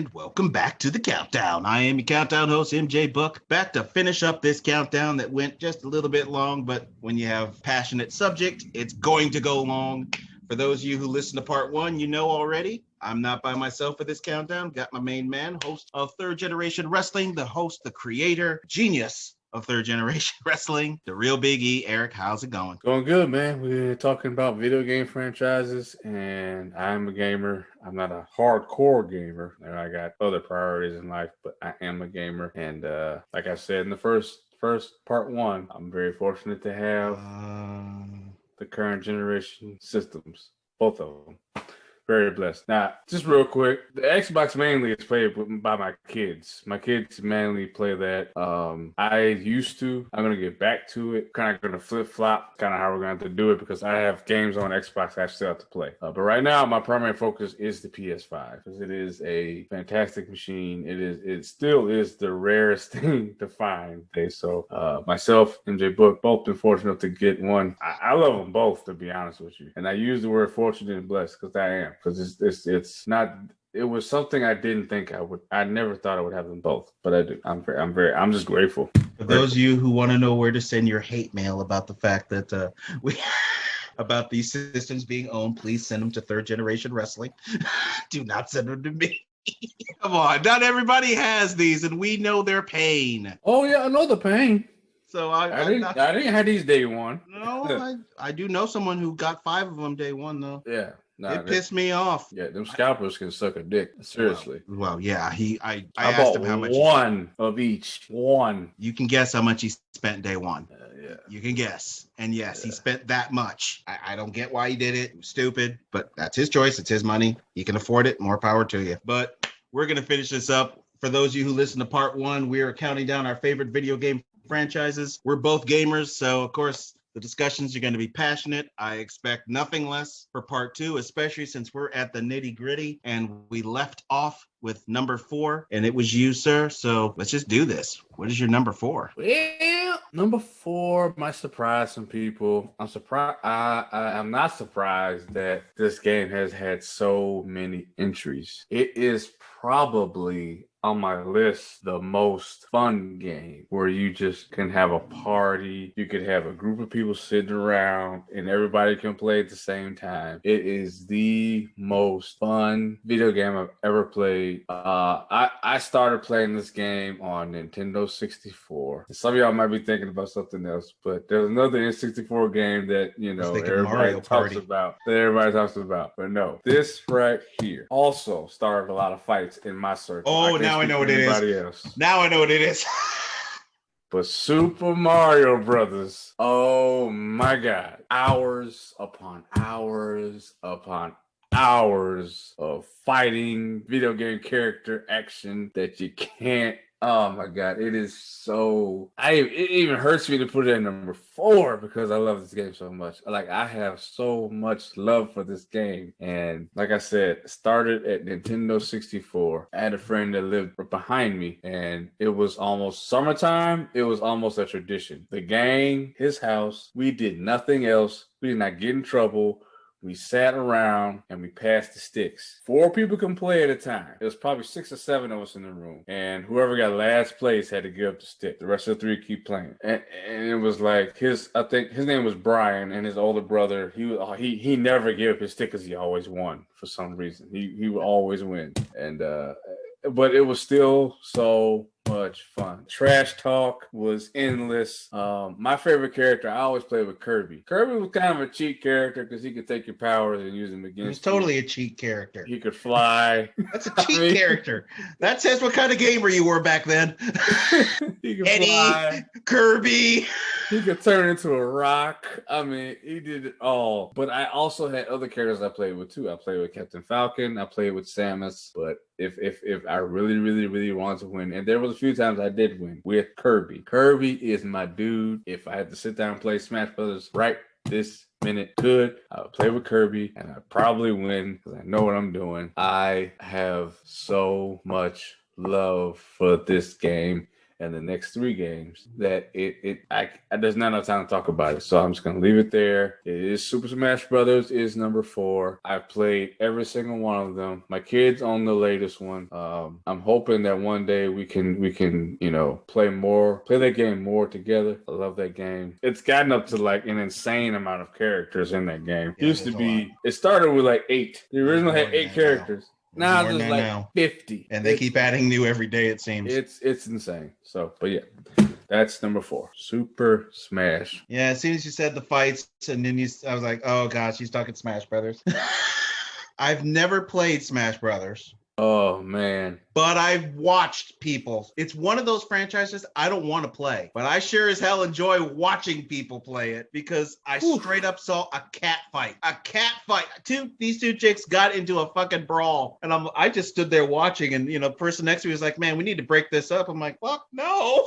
and welcome back to the countdown. I am your countdown host, MJ Book, back to finish up this countdown that went just a little bit long, but when you have passionate subject, it's going to go long. For those of you who listened to part one, you know already, I'm not by myself for this countdown. Got my main man, host of Third Generation Wrestling, the host, the creator, genius of Third Generation Wrestling, the real Big E. Eric, how's it going? Going good, man. We're talking about video game franchises, and I'm a gamer. I'm not a hardcore gamer. I got other priorities in life, but I am a gamer. And like I said in the first part one, I'm very fortunate to have the current generation systems, both of them. Very blessed. Now, just real quick, the Xbox mainly is played by my kids. My kids mainly play that. I used to. I'm going to get back to it. Kind of going to flip-flop, kind of how we're going to do it, because I have games on Xbox I still have to play. But right now, my primary focus is the PS5, because it is a fantastic machine. It still is the rarest thing to find. Okay, so myself, MJ Book, both been fortunate enough to get one. I love them both, to be honest with you. And I use the word fortunate and blessed because I am. Because it's not. It was something I didn't think I would. I never thought I would have them both, but I do. I'm just grateful. For those of you who want to know where to send your hate mail about the fact that about these systems being owned, please send them to Third Generation Wrestling. Do not send them to me. Come on, not everybody has these, and we know their pain. Oh yeah, I know the pain. So I didn't have these day one. No, I do know someone who got 5 of them day one though. Yeah. It pissed me off. Yeah, them scalpers can suck a dick. Seriously. Well, yeah. I asked him how much. One of each. One. You can guess how much he spent day one. Yeah. You can guess. And yes, he spent that much. I don't get why he did it. It was stupid, but that's his choice. It's his money. He can afford it. More power to you. But we're going to finish this up. For those of you who listen to part one, we are counting down our favorite video game franchises. We're both gamers, so of course, the discussions are going to be passionate. I expect nothing less for part two, especially since we're at the nitty gritty and we left off with number 4 and it was you, sir. So let's just do this. What is your number 4? Well, number 4 might surprise some people. I'm surprised. I'm not surprised that this game has had so many entries. It is probably on my list the most fun game where you just can have a party. You could have a group of people sitting around and everybody can play at the same time. It is the most fun video game I've ever played. I started playing this game on Nintendo 64. Some of y'all might be thinking about something else, but there's another N64 game that everybody talks about. But no, this right here also started a lot of fights in my circle. Oh, now I know what it is. Now I know what it is. But Super Mario Brothers, oh my God, hours upon hours upon hours of fighting, video game character action that you can't. Oh my God, it is so. It even hurts me to put it at number 4 because I love this game so much. Like, I have so much love for this game. And like I said, started at Nintendo 64. I had a friend that lived behind me, and it was almost summertime. It was almost a tradition. The gang, his house, we did nothing else. We did not get in trouble. We sat around and we passed the sticks. 4 people can play at a time. It was probably 6 or 7 of us in the room. And whoever got last place had to give up the stick. The rest of the 3 keep playing. And it was like I think his name was Brian, and his older brother, he never gave up his stick because he always won for some reason. He would always win. And but it was still so much fun. Trash talk was endless. My favorite character, I always played with Kirby. Kirby was kind of a cheat character because he could take your powers and use them against you. He's totally a cheat character. He could fly. That's a cheat character. That says what kind of gamer you were back then. He could Eddie, fly. Kirby. He could turn into a rock. I mean, he did it all. But I also had other characters I played with too. I played with Captain Falcon. I played with Samus. But if I really, really, really wanted to win, and there was a few times I did win with Kirby. Kirby is my dude. If I had to sit down and play Smash Brothers right this minute, I would play with Kirby, and I'd probably win because I know what I'm doing. I have so much love for this game. and the next 3 games that there's not enough time to talk about it. So I'm just gonna leave it there. It is Super Smash Brothers is number 4. I've played every single one of them. My kids own the latest one. I'm hoping that one day we can play that game more together. I love that game. It's gotten up to like an insane amount of characters in that game. Yeah, Used to be, it started with like 8. The original had 8 characters. Now there's like 50. And they keep adding new every day, it seems. It's insane. So, but yeah, that's number 4. Super Smash. Yeah, as soon as you said the fights, and then I was like, oh gosh, he's talking Smash Brothers. I've never played Smash Brothers. Oh man. But I've watched people. It's one of those franchises I don't want to play, but I sure as hell enjoy watching people play it because I straight up saw a cat fight. These two chicks got into a fucking brawl, and I just stood there watching, and the person next to me was like, "Man, we need to break this up." I'm like, "Fuck no."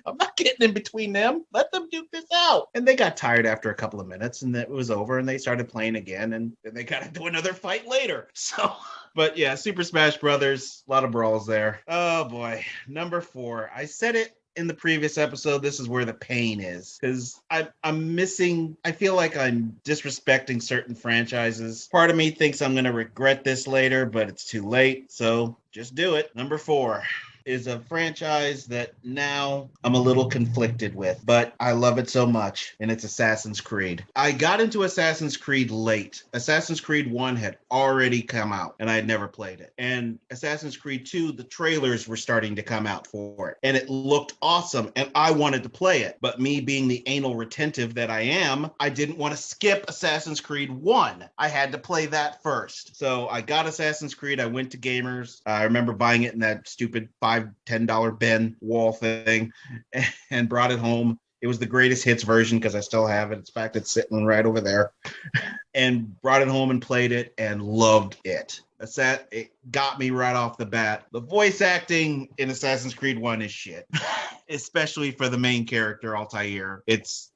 I'm not getting in between them. Let them duke this out. And they got tired after a couple of minutes, and it was over, and they started playing again, and then they got into another fight later. So, but yeah, Super Smash Brothers, a lot of brawls there. Oh boy, number 4. I said it in the previous episode. This is where the pain is, because I'm missing. I feel like I'm disrespecting certain franchises. Part of me thinks I'm going to regret this later, but it's too late. So just do it. Number 4 is a franchise that now I'm a little conflicted with, but I love it so much, and it's Assassin's Creed. I got into Assassin's Creed late. Assassin's Creed 1 had already come out, and I had never played it. And Assassin's Creed 2, the trailers were starting to come out for it, and it looked awesome, and I wanted to play it. But me being the anal retentive that I am, I didn't want to skip Assassin's Creed 1. I had to play that first. So I got Assassin's Creed. I went to Gamers. I remember buying it in that stupid $5-10 bin wall thing and brought it home. It was the greatest hits version because I still have it. In fact, it's sitting right over there. And brought it home and played it and loved it. It got me right off the bat. The voice acting in Assassin's Creed 1 is shit, especially for the main character, Altair. This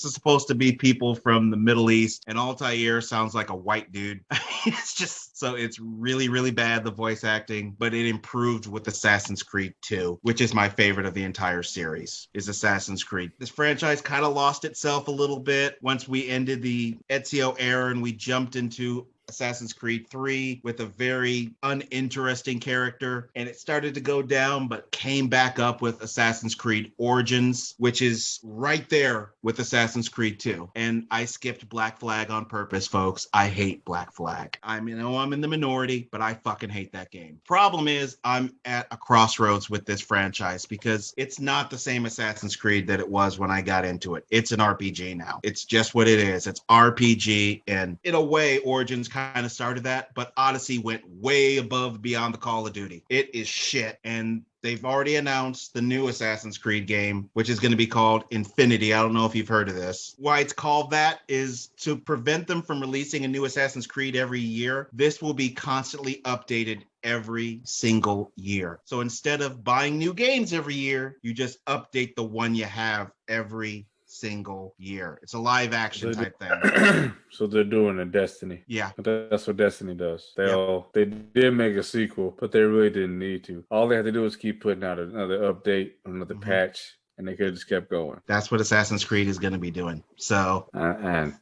is supposed to be people from the Middle East, and Altair sounds like a white dude. It's really, really bad, the voice acting, but it improved with Assassin's Creed 2, which is my favorite of the entire series, is Assassin's Creed. This franchise kind of lost itself a little bit once we ended the Ezio era and we jumped into Assassin's Creed 3 with a very uninteresting character, and it started to go down but came back up with Assassin's Creed Origins, which is right there with Assassin's Creed 2. And I skipped Black Flag on purpose, folks. I hate Black Flag. I'm in the minority, but I fucking hate that game. Problem is, I'm at a crossroads with this franchise because it's not the same Assassin's Creed that it was when I got into it. It's an RPG now. It's just what it is. It's RPG, and in a way, Origins kind of started that, but Odyssey went way above beyond the Call of Duty. It is shit, and they've already announced the new Assassin's Creed game, which is going to be called Infinity. I don't know if you've heard of this. Why it's called that is to prevent them from releasing a new Assassin's Creed every year. This will be constantly updated every single year. So instead of buying new games every year, you just update the one you have every single year. It's a live action type thing. So they're doing a Destiny. Yeah. That's what Destiny does. They did make a sequel, but they really didn't need to. All they had to do was keep putting out another update, another patch, and they could have just kept going. That's what Assassin's Creed is going to be doing. So and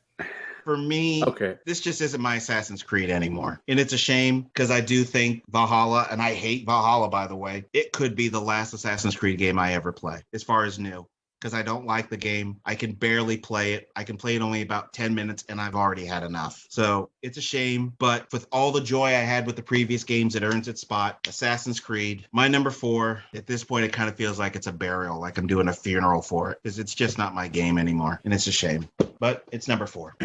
for me, this just isn't my Assassin's Creed anymore. And it's a shame because I do think Valhalla, and I hate Valhalla, by the way, it could be the last Assassin's Creed game I ever play as far as new. Because I don't like the game. I can barely play it. I can play it only about 10 minutes, and I've already had enough. So it's a shame, but with all the joy I had with the previous games, it earns its spot. Assassin's Creed, my number 4. At this point, it kind of feels like it's a burial, like I'm doing a funeral for it, because it's just not my game anymore, and it's a shame. But it's number 4.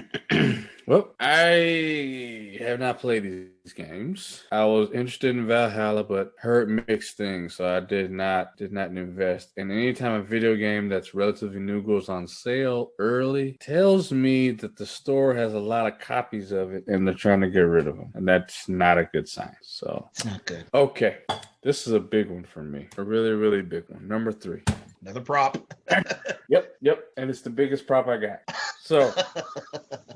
Well, I have not played these games. I was interested in Valhalla, but heard mixed things, so I did not invest. And anytime a video game that's relatively new goes on sale early, tells me that the store has a lot of copies of it and they're trying to get rid of them, and that's not a good sign. So it's not good. Okay, this is a big one for me, a really, really big one. Number 3. Another prop. Yep. And it's the biggest prop I got. So,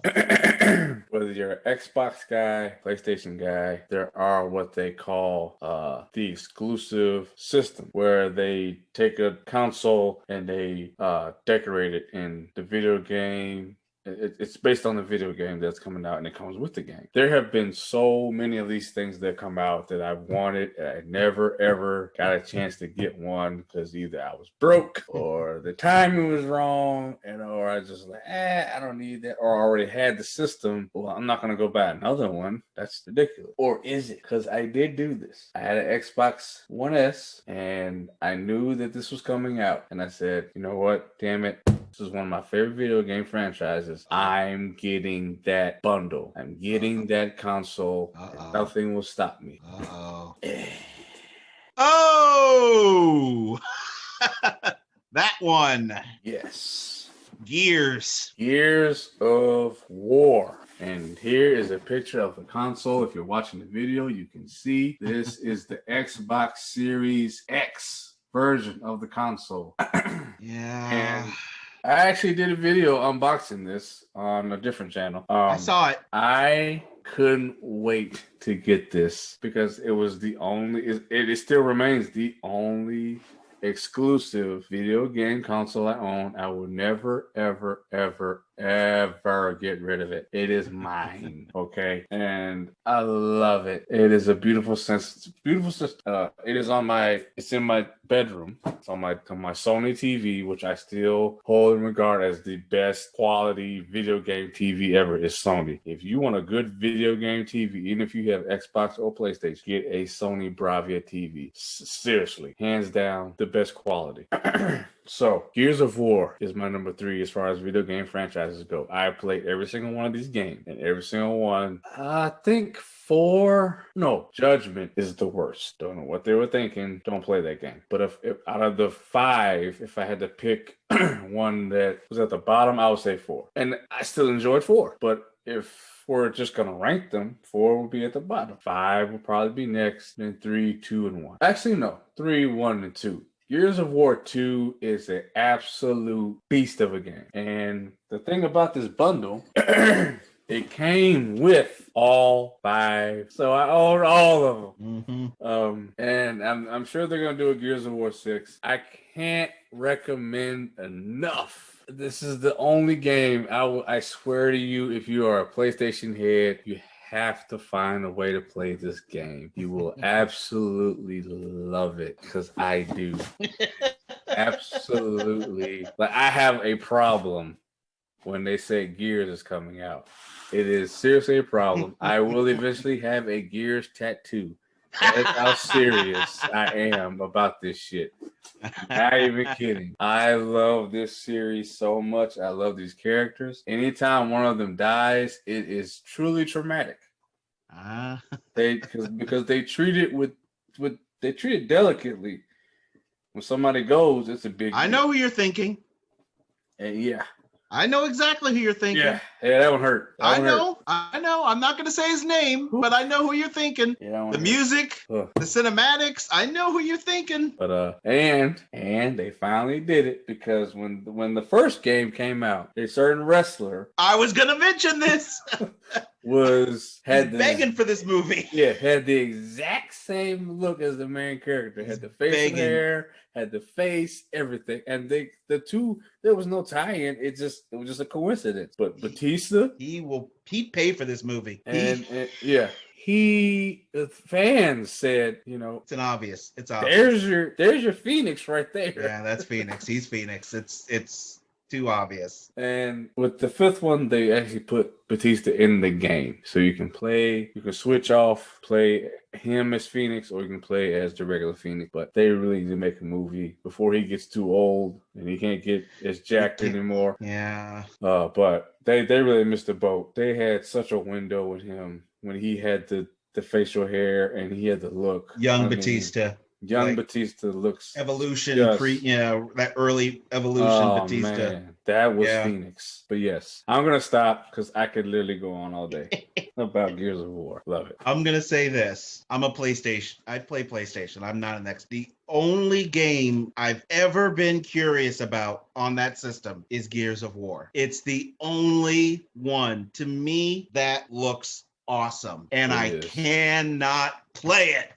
but whether you're an Xbox guy, PlayStation guy, there are what they call the exclusive system, where they take a console and they decorate it in the video game. It's based on the video game that's coming out, and it comes with the game. There have been so many of these things that come out that I've wanted, and I never ever got a chance to get one because either I was broke or the timing was wrong, or I just like, I don't need that, or I already had the system. Well, I'm not gonna go buy another one. That's ridiculous. Or is it? Because I did do this. I had an Xbox One S, and I knew that this was coming out, and I said, you know what? Damn it. This is one of my favorite video game franchises. I'm getting that bundle. I'm getting that console. Nothing will stop me. Oh! That one. Yes. Gears. Gears of War. And here is a picture of the console. If you're watching the video, you can see this is the Xbox Series X version of the console. Yeah. And I actually did a video unboxing this on a different channel. I saw it. I couldn't wait to get this because it was the only, it still remains the only exclusive video game console I own. I will never, ever, ever, ever get rid of it. It is mine. Okay. And I love it. It is a beautiful sense. Beautiful system. It's in my bedroom. It's on my Sony TV, which I still hold and regard as the best quality video game TV ever, is Sony. If you want a good video game TV, even if you have Xbox or PlayStation, get a Sony Bravia TV. Seriously, hands down, the best quality. So, Gears of War is my number 3 as far as video game franchises go. I played every single one of these games, and every single one, I think Judgment is the worst. Don't know what they were thinking. Don't play that game. But if out of the 5, if I had to pick one that was at the bottom, I would say 4. And I still enjoyed 4. But if we're just going to rank them, 4 would be at the bottom. 5 would probably be next. Then 3, 2, and 1. Actually, no. 3, 1, and 2. Gears of War 2 is an absolute beast of a game. And the thing about this bundle, it came with all 5. So I own all of them. Mm-hmm. And I'm sure they're going to do a Gears of War 6. I can't recommend enough. This is the only game, I swear to you, if you are a PlayStation head, you have to find a way to play this game. You will absolutely love it, because I do. Absolutely. Like, I have a problem when they say Gears is coming out. It is seriously a problem. I will eventually have a Gears tattoo. That's how serious I am about this shit. Not even kidding. I love this series so much. I love these characters. Anytime one of them dies, it is truly traumatic. Because they treat it delicately. When somebody goes, it's a big deal. I know who you're thinking. And yeah. I know exactly who you're thinking. Yeah, that one hurt. I know. I'm not going to say his name, but I know who you're thinking. Yeah, the music, the cinematics. I know who you're thinking. But and they finally did it, because when the first game came out, a certain wrestler. I was going to mention this. had begging for this movie. Yeah, had the exact same look as the main character. Had the facial hair, had the face, everything. And there was no tie-in. It was just a coincidence. But Batista, he'd pay for this movie. And the fans said, it's obvious. There's your Phoenix right there. Yeah, that's Phoenix. He's Phoenix. It's too obvious. And with the 5th one, they actually put Batista in the game. So you can switch off, play him as Phoenix, or you can play as the regular Phoenix. But they really need to make a movie before he gets too old and he can't get as jacked anymore. Yeah. But they really missed the boat. They had such a window with him when he had the facial hair and he had the look. Young Batista. Young Like, Batista looks Evolution, just. that early Evolution Oh Batista. man, that was Yeah. Phoenix. But yes, I'm gonna stop because I could literally go on all day about Gears of War. Love it. I'm gonna say this. I'm a PlayStation. I play PlayStation. I'm not an X. The only game I've ever been curious about on that system is Gears of War. It's the only one to me that looks awesome, and It I is. cannot play it.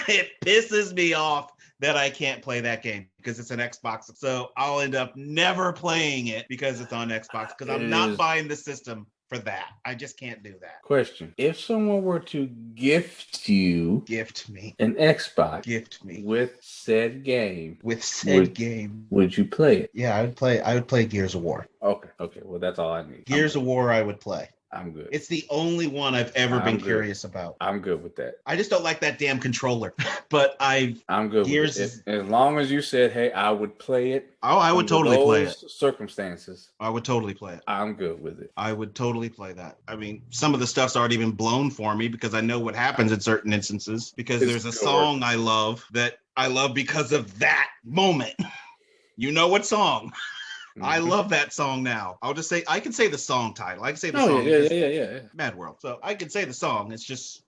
It pisses me off that I can't play that game because it's an Xbox. So I'll end up never playing it because it's on Xbox because I'm not buying the system for that. I just can't do that. Question. If someone were to gift you Gift me an Xbox gift me with said game, would you play it? Yeah, I would play Gears of War. Okay, well that's all I need. Gears of War I would play. I'm good. It's the only one I've ever been curious about. I'm good with that. I just don't like that damn controller. But I'm good Gears with it. As long as you said, hey, I would play it. Oh, I would totally play it. Circumstances. I would totally play it. I'm good with it. I would totally play that. I mean, some of the stuff's already been blown for me because I know what happens in certain instances because there's a song I love because of that moment. You know what song? Mm-hmm. I love that song now. I'll just say, I can say the song title. I can say the song. Yeah. Mad World. So I can say the song. It's just,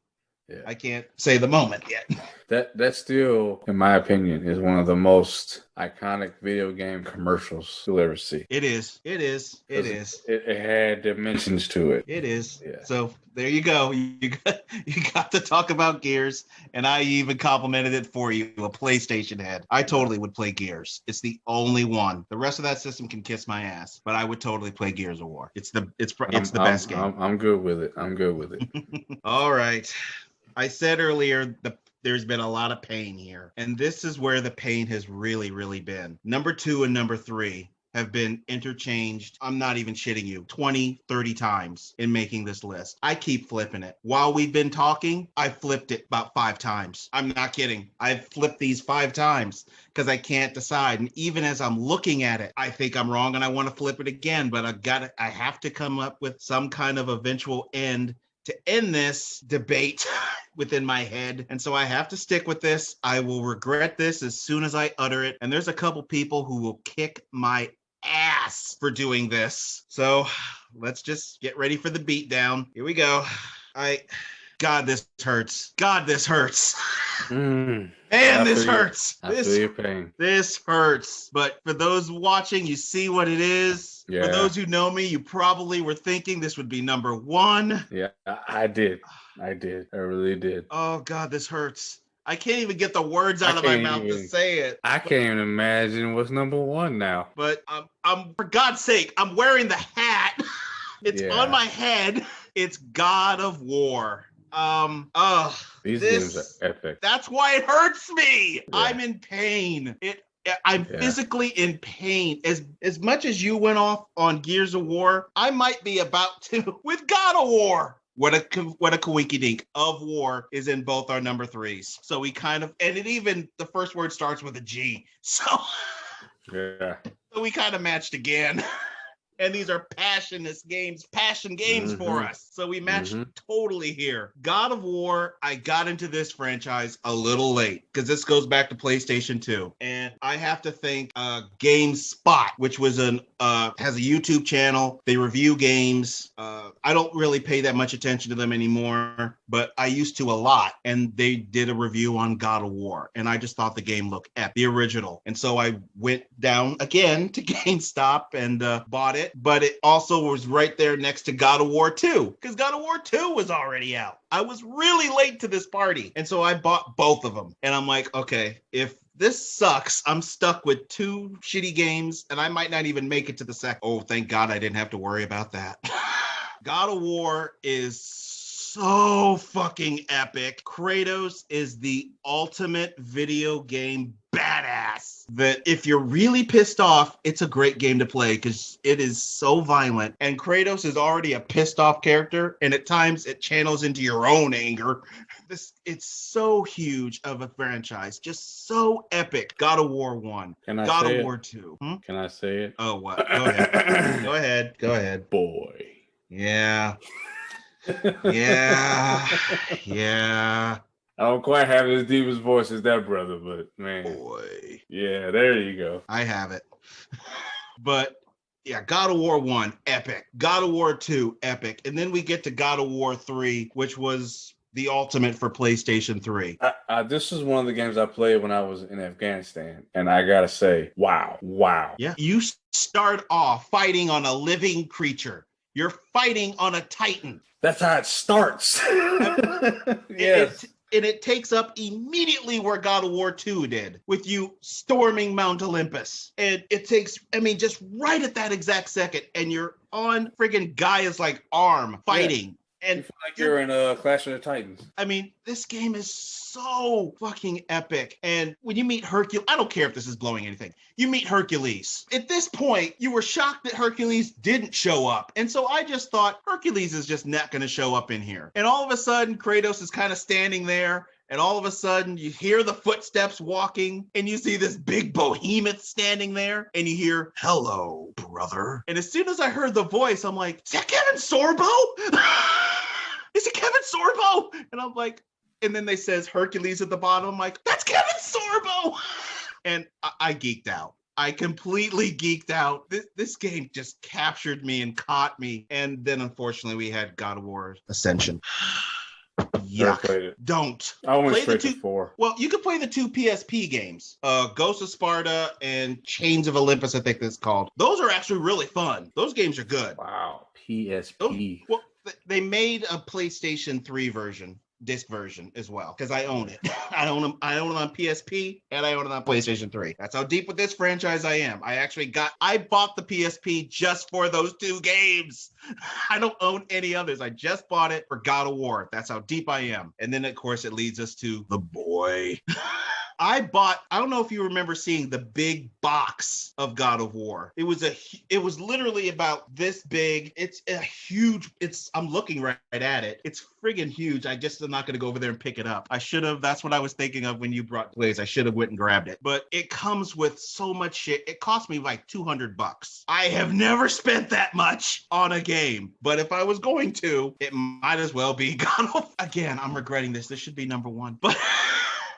I can't say the moment yet. That still, in my opinion, is one of the most iconic video game commercials you'll ever see. It is. It had dimensions to it. It is. Yeah. So there you go. You got to talk about Gears, and I even complimented it for you, a PlayStation head. I totally would play Gears. It's the only one. The rest of that system can kiss my ass, but I would totally play Gears of War. It's the best game. I'm good with it. All right. I said earlier there's been a lot of pain here, and this is where the pain has really, really been. Number 2 and number 3 have been interchanged. I'm not even shitting you. 20, 30 times in making this list. I keep flipping it. While we've been talking, I flipped it about 5 times. I'm not kidding. I've flipped these 5 times because I can't decide. And even as I'm looking at it, I think I'm wrong and I want to flip it again, but I have to come up with some kind of eventual end to end this debate within my head. And so I have to stick with this. I will regret this as soon as I utter it. And there's a couple people who will kick my ass for doing this. So let's just get ready for the beatdown. Here we go. God, this hurts. This hurts. Man, this hurts. I feel your pain. This hurts. But for those watching, you see what it is. Yeah. For those who know me, you probably were thinking this would be number 1. Yeah, I did. I really did. Oh, God, this hurts. I can't even get the words out of my mouth to say it. I can't even imagine what's number 1 now. But I'm for God's sake, I'm wearing the hat. It's on my head. It's God of War. These games are epic. That's why it hurts me. Yeah. I'm in pain. I'm physically in pain. As much as you went off on Gears of War, I might be about to with God of War. What a coinky dink. Of War is in both our number 3s. So we kind of, and it even, the first word starts with a G. So we kind of matched again. And these are passion games for us. So we matched totally here. God of War, I got into this franchise a little late because this goes back to PlayStation 2. And I have to thank GameSpot, which was has a YouTube channel. They review games. I don't really pay that much attention to them anymore, but I used to a lot. And they did a review on God of War. And I just thought the game looked epic, the original. And so I went down again to GameStop and bought it. But it also was right there next to God of War 2 because God of War 2 was already out. I was really late to this party. And so I bought both of them. And I'm like, okay, if this sucks, I'm stuck with 2 shitty games and I might not even make it to the second. Oh, thank God I didn't have to worry about that. God of War is so fucking epic. Kratos is the ultimate video game badass that if you're really pissed off, it's a great game to play because it is so violent. And Kratos is already a pissed off character, and at times it channels into your own anger. It's so huge of a franchise, just so epic. God of War 1, God of War 2. Can I say it? Oh, what? Go ahead. Go ahead. Boy. Yeah. Yeah. I don't quite have as deep as voice as that brother, but man. Boy. Yeah, there you go. I have it. But yeah, God of War 1, epic. God of War 2, epic. And then we get to God of War 3, which was the ultimate for PlayStation 3. This is one of the games I played when I was in Afghanistan. And I got to say, wow. Yeah. You start off fighting on a living creature. You're fighting on a Titan. That's how it starts. Yes. It takes up immediately where God of War 2 did, with you storming Mount Olympus. And it takes, just right at that exact second, and you're on friggin' Gaia's arm fighting. Yeah. And you feel like you're in Clash of the Titans. This game is so fucking epic. And when you meet Hercules, I don't care if this is blowing anything. You meet Hercules. At this point, you were shocked that Hercules didn't show up. And so I just thought Hercules is just not going to show up in here. And all of a sudden, Kratos is kind of standing there. And all of a sudden, you hear the footsteps walking, and you see this big behemoth standing there, and you hear, "Hello, brother." And as soon as I heard the voice, I'm like, "Is that Kevin Sorbo? Is it Kevin Sorbo?" And I'm like, and then they says Hercules at the bottom. I'm like, "That's Kevin Sorbo." And I geeked out. I completely geeked out. This game just captured me and caught me. And then, unfortunately, we had God of War Ascension. Yuck. Don't. I went straight to 4. Well, you could play the 2 PSP games. Ghost of Sparta and Chains of Olympus, I think that's called. Those are actually really fun. Those games are good. Wow. PSP. They made a PlayStation 3 version. Disc version as well, because I own it. I own them on PSP and I own it on PlayStation 3. That's how deep with this franchise I am. I bought the PSP just for those 2 games. I don't own any others. I just bought it for God of War. That's how deep I am. And then of course it leads us to the boy. I don't know if you remember seeing the big box of God of War. It was literally about this big. It's a huge, I'm looking right at it. It's friggin' huge. I just am not going to go over there and pick it up. I should have. That's what I was thinking of when you brought Blaze. I should have went and grabbed it. But it comes with so much shit. It cost me like $200. I have never spent that much on a game. But if I was going to, it might as well be God of War. Again, I'm regretting this. This should be number 1. But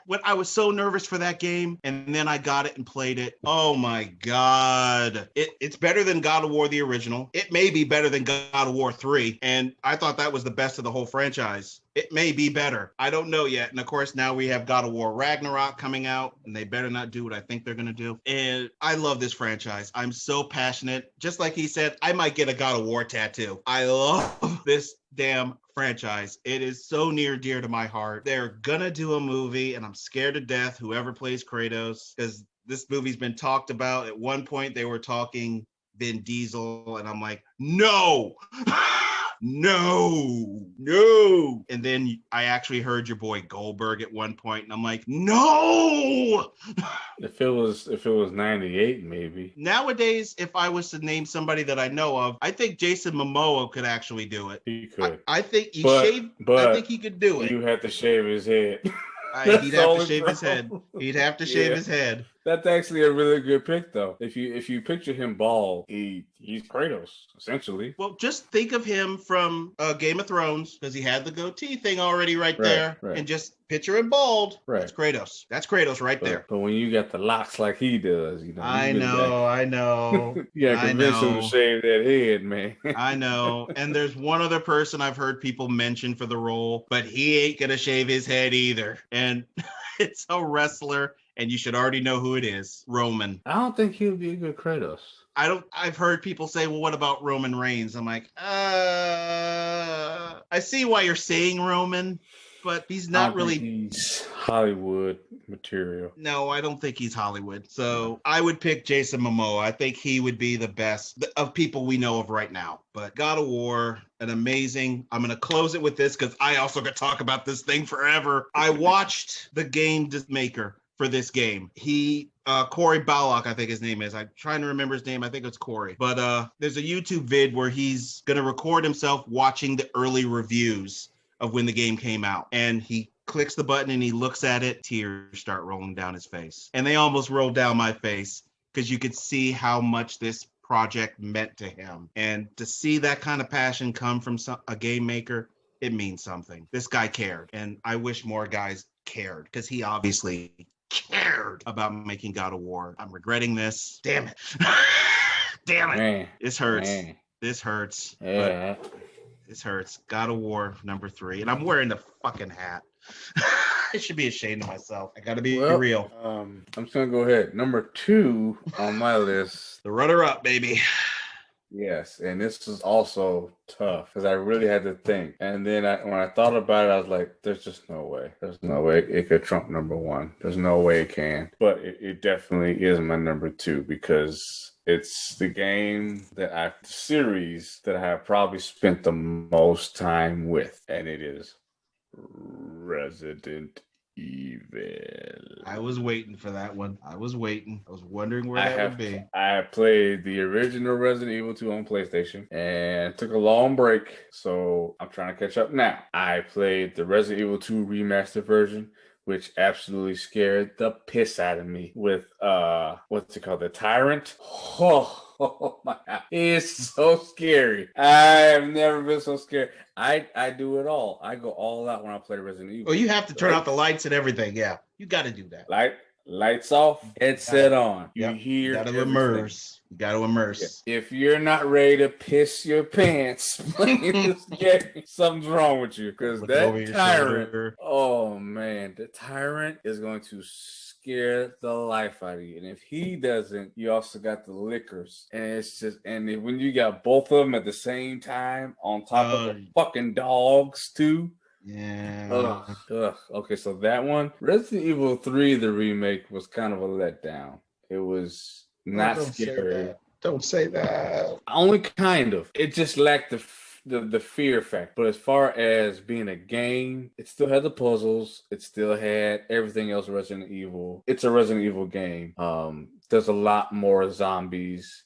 when I was so nervous for that game, and then I got it and played it. Oh my God. It's better than God of War, the original. It may be better than God of War 3. And I thought that was the best of the whole franchise. It may be better. I don't know yet. And of course, now we have God of War Ragnarok coming out, and they better not do what I think they're going to do. And I love this franchise. I'm so passionate. Just like he said, I might get a God of War tattoo. I love this damn franchise. It is so near dear to my heart. They're gonna do a movie, and I'm scared to death whoever plays Kratos, because this movie's been talked about. At one point they were talking Vin Diesel, and I'm like, no. No. And then I actually heard your boy Goldberg at one point, and I'm like, no. If it was 98, maybe. Nowadays, if I was to name somebody that I know of, I think Jason Momoa could actually do it. He could. I think I think he could do it. You have to shave his head. He'd have to shave his head. He'd have to shave his head. That's actually a really good pick, though. If you picture him bald, he's Kratos, essentially. Well, just think of him from Game of Thrones, because he had the goatee thing already right there. And just picture him bald. Right. That's Kratos. That's Kratos right there. But when you got the locks like he does, I know. You got to convince him to shave that head, man. I know. And there's one other person I've heard people mention for the role, but he ain't going to shave his head either. And it's a wrestler. And you should already know who it is. Roman. I don't think he would be a good Kratos. I've heard people say, well, what about Roman Reigns? I'm like, I see why you're saying Roman, but he's not really. He's Hollywood material. No, I don't think he's Hollywood. So I would pick Jason Momoa. I think he would be the best of people we know of right now. But God of War, an amazing. I'm going to close it with this because I also could talk about this thing forever. I watched the game maker for this game. Corey Ballock, I think his name is. I'm trying to remember his name. I think it's Corey. But there's a YouTube vid where he's going to record himself watching the early reviews of when the game came out. And he clicks the button and he looks at it. Tears start rolling down his face. And they almost rolled down my face because you could see how much this project meant to him. And to see that kind of passion come from a game maker, it means something. This guy cared, and I wish more guys cared because he obviously cared about making God of War. I'm regretting this. Damn it. Damn it. Man, This hurts. man. This hurts. Yeah. But this hurts. God of War number 3. And I'm wearing the fucking hat. I should be ashamed of myself. I gotta be real. I'm just gonna go ahead. Number 2 on my list. The runner-up, baby. Yes, and this is also tough because I really had to think. And then when I thought about it, I was like, there's just no way. There's no way it could trump number 1. There's no way it can. But it definitely is my number 2 because it's the series that I have probably spent the most time with. And it is Resident Evil. I was waiting for that one. I was waiting. I was wondering where that would be. I played the original Resident Evil 2 on PlayStation and took a long break, so I'm trying to catch up now. I played the Resident Evil 2 remastered version, which absolutely scared the piss out of me with what's it called? The Tyrant. Oh my God. It's so scary. I have never been so scared. I do it all. I go all out when I play Resident Evil. Oh, you have to turn out the lights and everything. Yeah, you got to do that. Lights off, headset on. You hear. You got to immerse. You got to immerse. Yeah. If you're not ready to piss your pants playing this game, something's wrong with you. Because that Tyrant, oh man, the Tyrant is going to scare the life out of you. And if he doesn't, you also got the lickers. And it's just, when you got both of them at the same time on top of the fucking dogs too. Yeah. Ugh. Okay, so that one, Resident Evil 3, the remake, was kind of a letdown. It was not scary. Don't say that. Only kind of. It just lacked the fear factor. But as far as being a game, it still had the puzzles. It still had everything else Resident Evil. It's a Resident Evil game. There's a lot more zombies.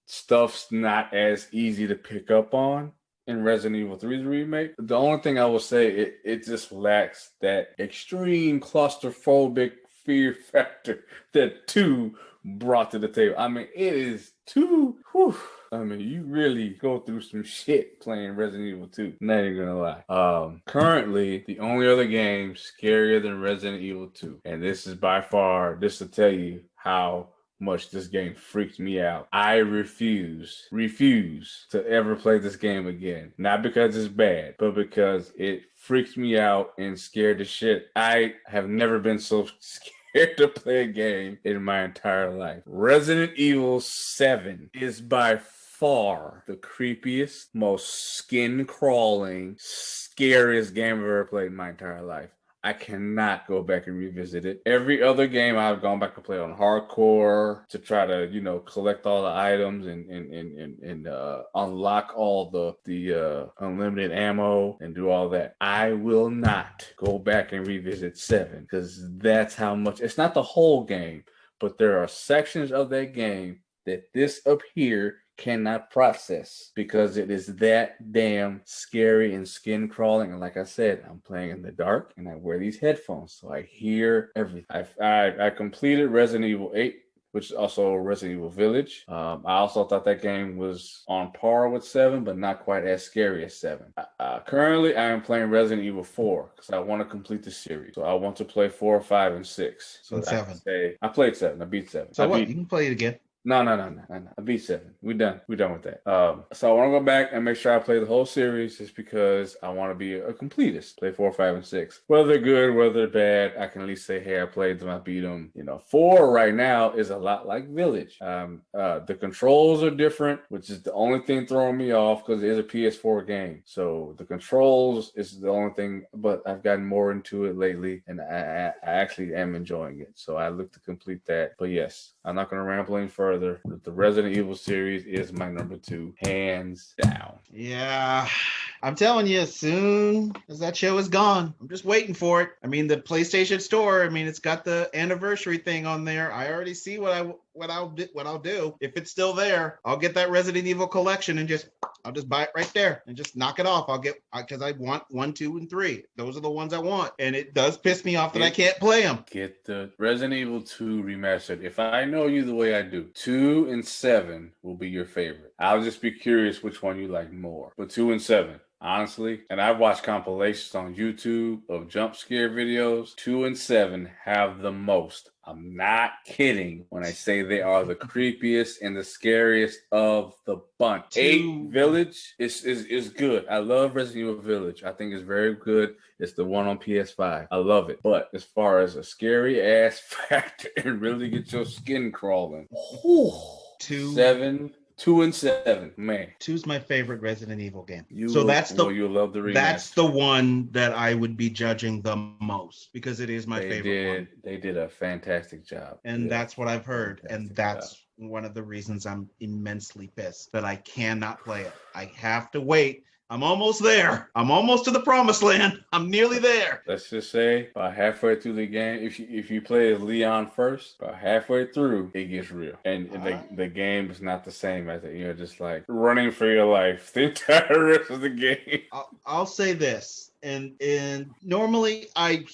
Stuff's not as easy to pick up on in Resident Evil 3 the remake. The only thing I will say, it just lacks that extreme claustrophobic fear factor that 2 brought to the table. I mean, it is 2. Whew. I mean, you really go through some shit playing Resident Evil 2. Not even gonna lie. Currently, the only other game scarier than Resident Evil 2, and this is by far, this to tell you how much this game freaked me out. I refuse to ever play this game again. Not because it's bad, but because it freaked me out and scared the shit. I have never been so scared to play a game in my entire life. Resident Evil 7 is by far the creepiest, most skin-crawling, scariest game I've ever played in my entire life. I cannot go back and revisit it. Every other game I've gone back and play on hardcore to try to, collect all the items and unlock all the unlimited ammo and do all that. I will not go back and revisit 7 because that's how much. It's not the whole game, but there are sections of that game that this up here cannot process because it is that damn scary and skin crawling. And like I said, I'm playing in the dark and I wear these headphones so I hear everything. I completed Resident Evil 8, which is also Resident Evil Village. I also thought that game was on par with 7, but not quite as scary as 7. Currently, I am playing Resident Evil 4 because I want to complete the series. So I want to play 4, 5, and 6. So 7. I played 7. I beat 7. So what? You can play it again. No. I beat 7. We're done with that. So I want to go back and make sure I play the whole series just because I want to be a completist. Play 4, 5, and 6. Whether they're good, whether they're bad, I can at least say, hey, I played them, I beat them. 4 right now is a lot like Village. The controls are different, which is the only thing throwing me off because it is a PS4 game. So the controls is the only thing, but I've gotten more into it lately and I actually am enjoying it. So I look to complete that. But yes, I'm not going to ramble any further. The Resident Evil series is my number 2, hands down. Yeah, I'm telling you, as soon as that show is gone, I'm just waiting for it. I mean, the PlayStation Store, it's got the anniversary thing on there. I already see what I'll do. If it's still there, I'll get that Resident Evil collection and I'll just buy it right there and just knock it off. Because I want 1, 2, and 3. Those are the ones I want. And it does piss me off that I can't play them. Get the Resident Evil 2 remastered. If I know you the way I do, 2 and 7 will be your favorite. I'll just be curious which one you like more. But 2 and 7. Honestly, and I've watched compilations on YouTube of jump scare videos. 2 and 7 have the most. I'm not kidding when I say they are the creepiest and the scariest of the bunch. 8 Village is good. I love Resident Evil Village. I think it's very good. It's the one on PS5. I love it. But as far as a scary ass factor and really get your skin crawling, 2 and 7, man. 2's my favorite Resident Evil game. You'll love the remaster. That's the one that I would be judging the most because it is my favorite one. They did a fantastic job. And that's what I've heard. And that's one of the reasons I'm immensely pissed that I cannot play it. I have to wait. I'm almost there. I'm almost to the promised land. I'm nearly there. Let's just say about halfway through the game, if you play as Leon first, about halfway through, it gets real. And the game is not the same as it. You're just like running for your life the entire rest of the game. I'll say this. And normally I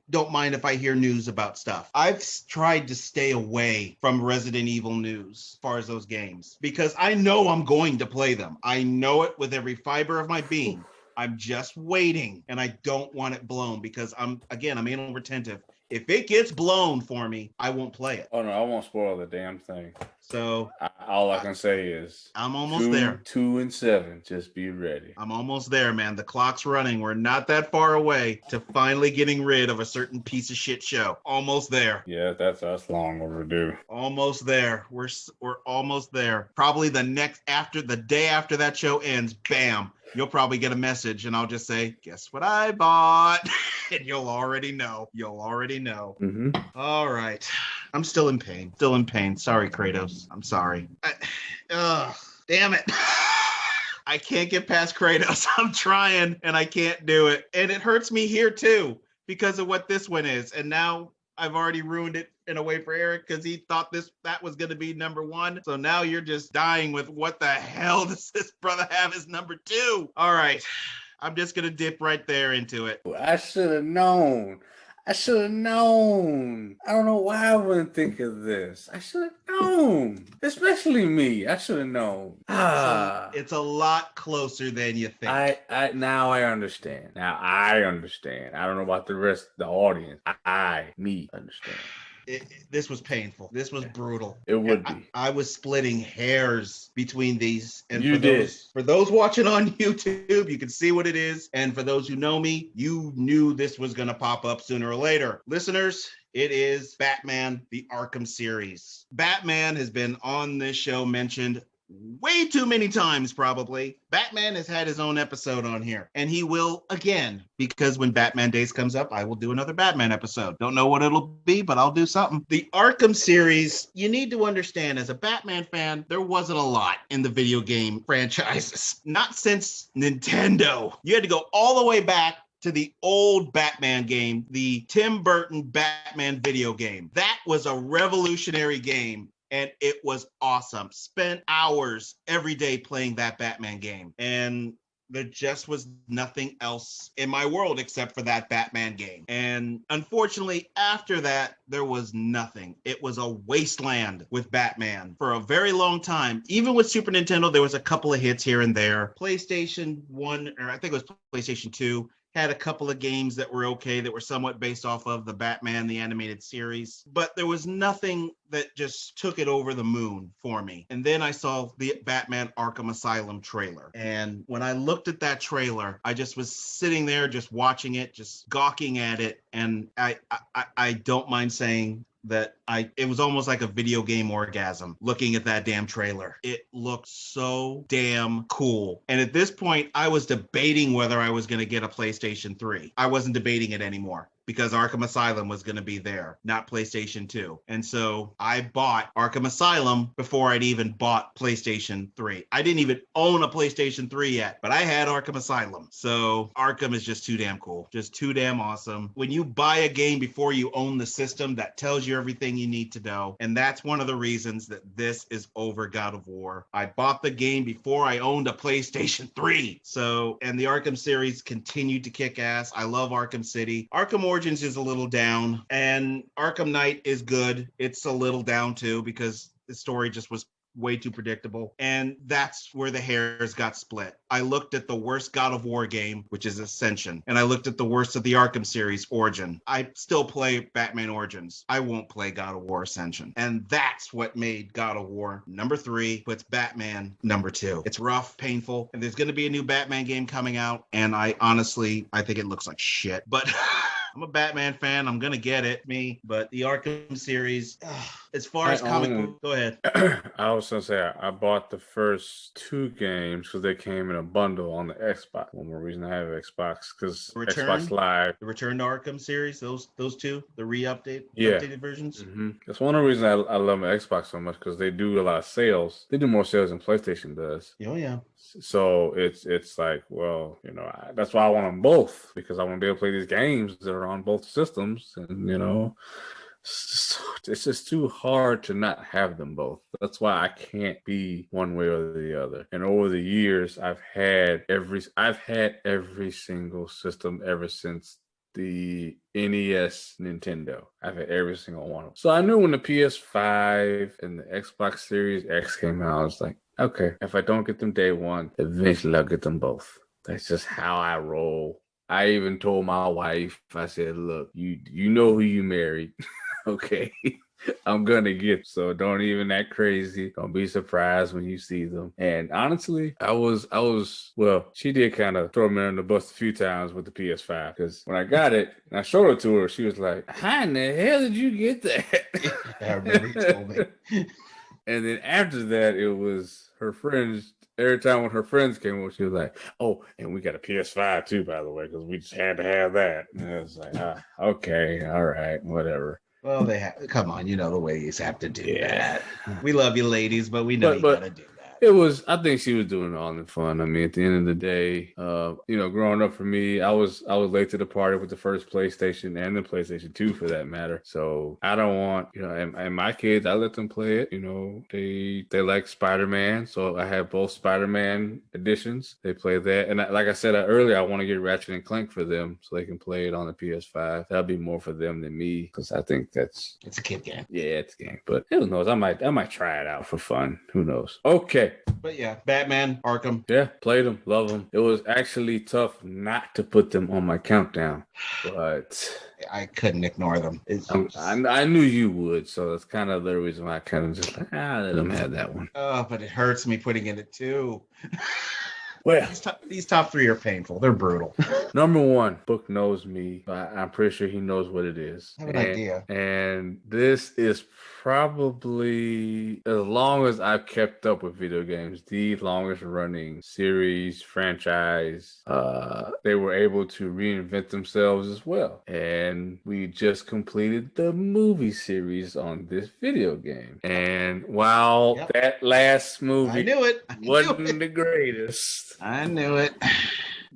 don't mind if I hear news about stuff. I've tried to stay away from Resident Evil news as far as those games because I know I'm going to play them. I know it with every fiber of my being. I'm just waiting and I don't want it blown because I'm anal retentive. If it gets blown for me, I won't play it. Oh no, I won't spoil the damn thing. So all I can say is I'm almost there. 2 and 7, just be ready. I'm almost there, man. The clock's running. We're not that far away to finally getting rid of a certain piece of shit show. Almost there. Yeah, that's long overdue. Almost there. We're almost there. Probably the day after that show ends, bam. You'll probably get a message and I'll just say, guess what I bought? And you'll already know. Mm-hmm. All right. I'm still in pain. Sorry, Kratos. I'm sorry. Damn it. I can't get past Kratos. I'm trying and I can't do it. And it hurts me here too because of what this one is. And now I've already ruined it in a way for Eric because he thought that was going to be number 1. So now you're just dying with what the hell does this brother have as number 2? All right. I'm just going to dip right there into it. I should have known. I don't know why I wouldn't think of this. I should have known. Especially me. I should have known. It's a lot closer than you think. Now I understand. I don't know about the rest of the audience. Me understand. This was painful. This was brutal. It would be. I was splitting hairs between these. And for those watching on YouTube, you can see what it is. And for those who know me, you knew this was going to pop up sooner or later. Listeners, it is Batman, the Arkham series. Batman has been on this show mentioned way too many times, probably. Batman has had his own episode on here, and he will again, because when Batman Days comes up, I will do another Batman episode. Don't know what it'll be, but I'll do something. The Arkham series, you need to understand, as a Batman fan, there wasn't a lot in the video game franchises. Not since Nintendo. You had to go all the way back to the old Batman game, the Tim Burton Batman video game. That was a revolutionary game. And it was awesome. Spent hours every day playing that Batman game. And there just was nothing else in my world except for that Batman game. And unfortunately, after that, there was nothing. It was a wasteland with Batman for a very long time. Even with Super Nintendo, there was a couple of hits here and there. PlayStation 1, or I think it was PlayStation 2, had a couple of games that were okay, that were somewhat based off of the Batman, the animated series. But there was nothing that just took it over the moon for me. And then I saw the Batman Arkham Asylum trailer. And when I looked at that trailer, I just was sitting there just watching it, just gawking at it. And I don't mind saying that it was almost like a video game orgasm looking at that damn trailer. It looked so damn cool. And at this point, I was debating whether I was going to get a PlayStation 3. I wasn't debating it anymore because Arkham Asylum was going to be there, not PlayStation 2. And so I bought Arkham Asylum before I'd even bought PlayStation 3. I didn't even own a PlayStation 3 yet, but I had Arkham Asylum. So Arkham is just too damn cool, just too damn awesome. When you buy a game before you own the system, that tells you everything you need to know. And that's one of the reasons that this is over God of War. I bought the game before I owned a PlayStation 3. So, and the Arkham series continued to kick ass. I love Arkham City. Arkham Origins is a little down, and Arkham Knight is good. It's a little down too because the story just was way too predictable. And that's where the hairs got split. I looked at the worst God of War game, which is Ascension, and I looked at the worst of the Arkham series, Origin. I still play Batman Origins. I won't play God of War Ascension. And that's what made God of War number 3, puts Batman number 2. It's rough, painful, and there's going to be a new Batman game coming out, and I think it looks like shit. But I'm a Batman fan. I'm going to get it, but the Arkham series, as far as comic book, go ahead. I was going to say, I bought the first 2 games because they came in a bundle on the Xbox. One more reason I have Xbox, because Xbox Live. The Return to Arkham series, those 2, the updated versions. Mm-hmm. That's one of the reasons I love my Xbox so much, because they do a lot of sales. They do more sales than PlayStation does. Oh, yeah. So it's like, well, that's why I want them both, because I want to be able to play these games that are on both systems, and it's just too hard to not have them both. That's why I can't be one way or the other. And over the years, I've had every single system ever since the NES Nintendo. I've had every single one of them. So I knew when the PS5 and the Xbox Series X came out, I was like, okay, if I don't get them day one, eventually I'll get them both. That's just how I roll. I even told my wife, I said, look, you know who you married. Okay, I'm gonna get, so don't even act crazy. Don't be surprised when you see them. And honestly, I was well, she did kind of throw me under the bus a few times with the PS5, because when I got it and I showed it to her, she was like, how in the hell did you get that? I remember you told me. And then after that, it was her friends. Every time when her friends came over, she was like, oh, and we got a PS5 too, by the way, because we just had to have that. And I was like, okay, all right, whatever. Well, come on, the ladies have to do that. We love you, ladies, but we know you gotta do that. I think she was doing it all in fun. I mean, at the end of the day, growing up for me, I was late to the party with the first PlayStation and the PlayStation 2 for that matter. So I don't want, and my kids, I let them play it. They like Spider-Man. So I have both Spider-Man editions. They play that. And like I said earlier, I want to get Ratchet and Clank for them so they can play it on the PS5. That'll be more for them than me, because I think it's a kid game. Yeah, it's a game. But who knows? I might try it out for fun. Who knows? Okay. But yeah, Batman, Arkham. Yeah, played them, love them. It was actually tough not to put them on my countdown, but I couldn't ignore them. I knew you would, so that's kind of the reason why I kind of just let them have that one. Oh, but it hurts me putting in it too. Well, these top 3 are painful. They're brutal. Number 1, Book knows me. I'm pretty sure he knows what it is. I have an idea. And this is probably, as long as I've kept up with video games, the longest running series, franchise. They were able to reinvent themselves as well. And we just completed the movie series on this video game. And while that last movie wasn't the greatest, I knew it.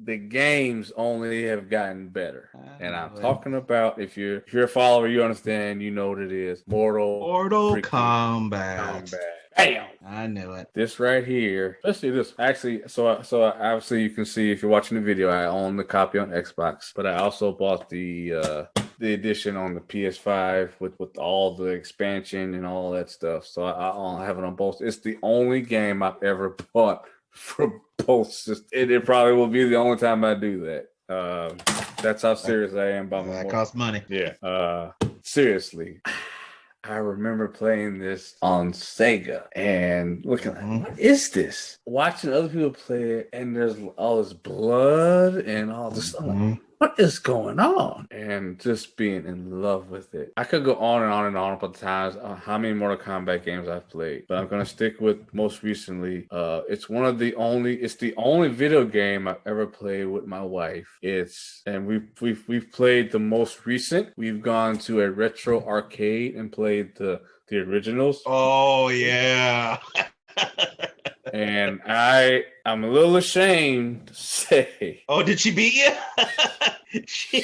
The games only have gotten better. And I'm talking about, if you're a follower, you understand, you know what it is. Mortal Kombat. Bam! I knew it. This right here, especially this. Actually, so obviously you can see if you're watching the video, I own the copy on Xbox, but I also bought the edition on the PS5 with all the expansion and all that stuff. So I have it on both. It's the only game I've ever bought for both systems. It probably will be the only time I do that. That's how serious I am about my that costs money. Yeah. Seriously. I remember playing this on Sega and looking like, what is this? Watching other people play it, and there's all this blood and all this stuff. Like, what is going on? And just being in love with it. I could go on and on and on about the times how many Mortal Kombat games I've played, but I'm gonna stick with most recently. It's the only video game I've ever played with my wife. And we've played the most recent. We've gone to a retro arcade and played the originals. Oh yeah. And I'm a little ashamed to say. Oh, did she beat you? She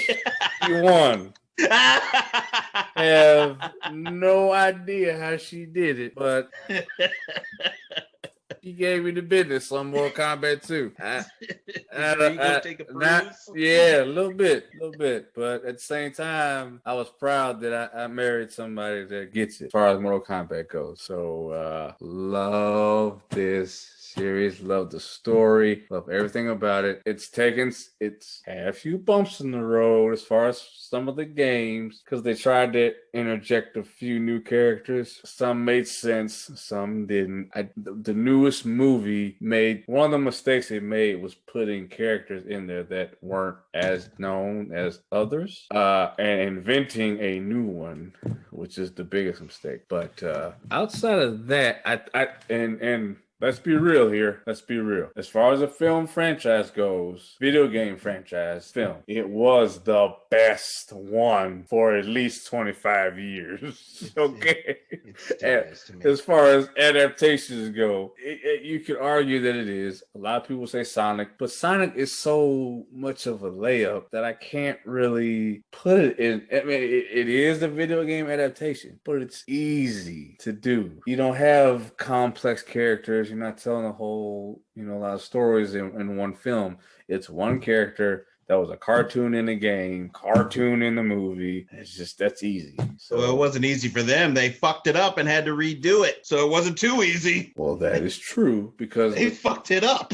won. Have no idea how she did it, but You gave me the business on Mortal Kombat 2. Take a bruise? Yeah, a little bit. But at the same time, I was proud that I married somebody that gets it as far as Mortal Kombat goes. So love this series, love the story, love everything about it. It's had a few bumps in the road as far as some of the games because they tried to interject a few new characters. Some made sense, some didn't. The newest movie made one of the mistakes they made was putting characters in there that weren't as known as others, and inventing a new one, which is the biggest mistake. But outside of that, and let's be real here. Let's be real. As far as a film franchise goes, video game franchise film, it was the best one for at least 25 years. Okay. As far as adaptations go, you could argue that it is. A lot of people say Sonic, but Sonic is so much of a layup that I can't really put it in. I mean, it is a video game adaptation, but it's easy to do. You don't have complex characters. You're not telling a whole, a lot of stories in one film. It's one character that was a cartoon in the game, cartoon in the movie. That's easy. So well, it wasn't easy for them. They fucked it up and had to redo it. So it wasn't too easy. Well, that is true because they fucked it up.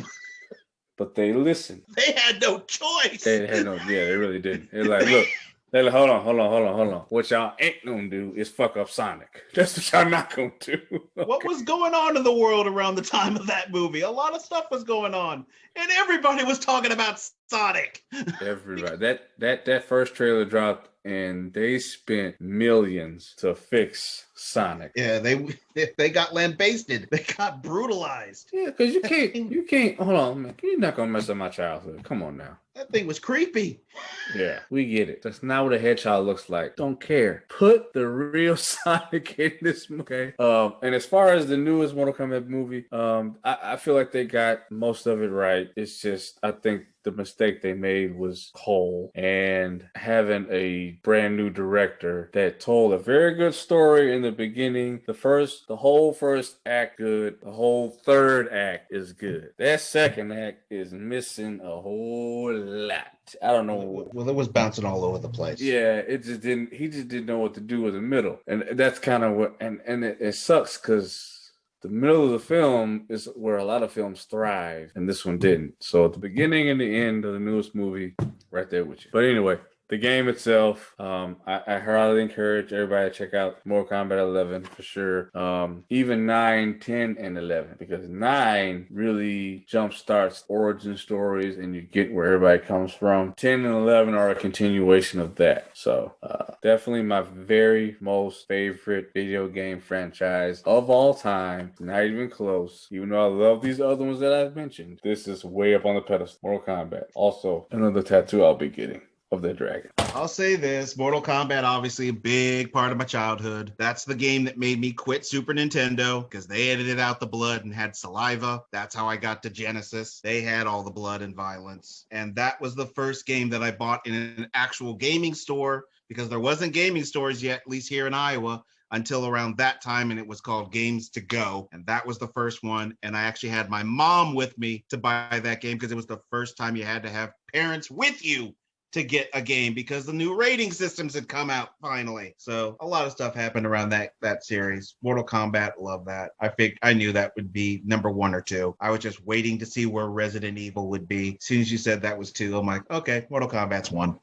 But they listened. They had no choice. They really didn't. They're like, look. They're like, hold on. What y'all ain't gonna do is fuck up Sonic. That's what y'all not gonna do. Okay. What was going on in the world around the time of that movie? A lot of stuff was going on, and everybody was talking about Sonic. Everybody. That first trailer dropped, and they spent millions to fix Sonic. Yeah, they got lambasted. They got brutalized. Yeah, because you can't. Hold on, man. You're not gonna mess up my childhood. Come on now. That thing was creepy. Yeah, we get it. That's not what a hedgehog looks like. Don't care. Put the real Sonic in this movie. Okay. And as far as the newest Mortal Kombat movie, I feel like they got most of it right. It's just I think the mistake they made was Cole and having a brand new director that told a very good story in the beginning. The whole first act good. The whole third act is good. That second act is missing a whole lot. I don't know. Well, it was bouncing all over the place. Yeah, it just didn't. He just didn't know what to do with the middle, and that's kind of what. And it sucks because the middle of the film is where a lot of films thrive, and this one didn't. So at the beginning and the end of the newest movie, right there with you. But anyway, the game itself, I highly encourage everybody to check out Mortal Kombat 11 for sure. Even 9, 10, and 11, because 9 really jumpstarts origin stories and you get where everybody comes from. 10 and 11 are a continuation of that. So definitely my very most favorite video game franchise of all time. Not even close. Even though I love these other ones that I've mentioned, this is way up on the pedestal. Mortal Kombat. Also, another tattoo I'll be getting of the dragon. I'll say this, Mortal Kombat, obviously a big part of my childhood. That's the game that made me quit Super Nintendo because they edited out the blood and had saliva. That's how I got to Genesis. They had all the blood and violence. And that was the first game that I bought in an actual gaming store because there wasn't gaming stores yet, at least here in Iowa, until around that time, and it was called Games to Go, and that was the first one. And I actually had my mom with me to buy that game because it was the first time you had to have parents with you to get a game because the new rating systems had come out finally. So a lot of stuff happened around that series. Mortal Kombat, love that. I knew that would be number 1 or 2. I was just waiting to see where Resident Evil would be. As soon as you said that was 2, I'm like, okay, Mortal Kombat's 1.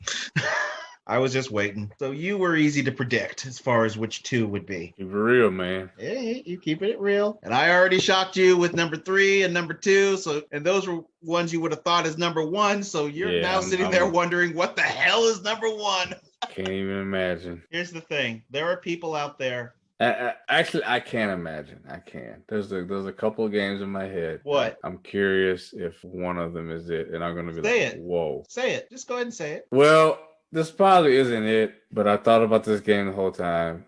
I was just waiting. So you were easy to predict as far as which 2 would be. Keep it real, man. Hey, you keeping it real. And I already shocked you with number 3 and number 2. And those were ones you would have thought is number 1. So you're now sitting there wondering what the hell is number 1. Can't even imagine. Here's the thing. There are people out there. Actually, I can't imagine. I can. There's a couple of games in my head. What? I'm curious if one of them is it. And I'm going to be whoa. Say it. Just go ahead and say it. Well, this probably isn't it, but I thought about this game the whole time.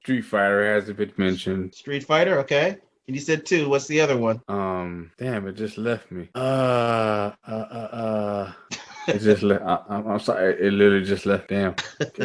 Street Fighter hasn't been mentioned. Street Fighter, okay. And you said 2. What's the other one? Damn, it just left me. It just left. I'm sorry, it literally just left. Damn.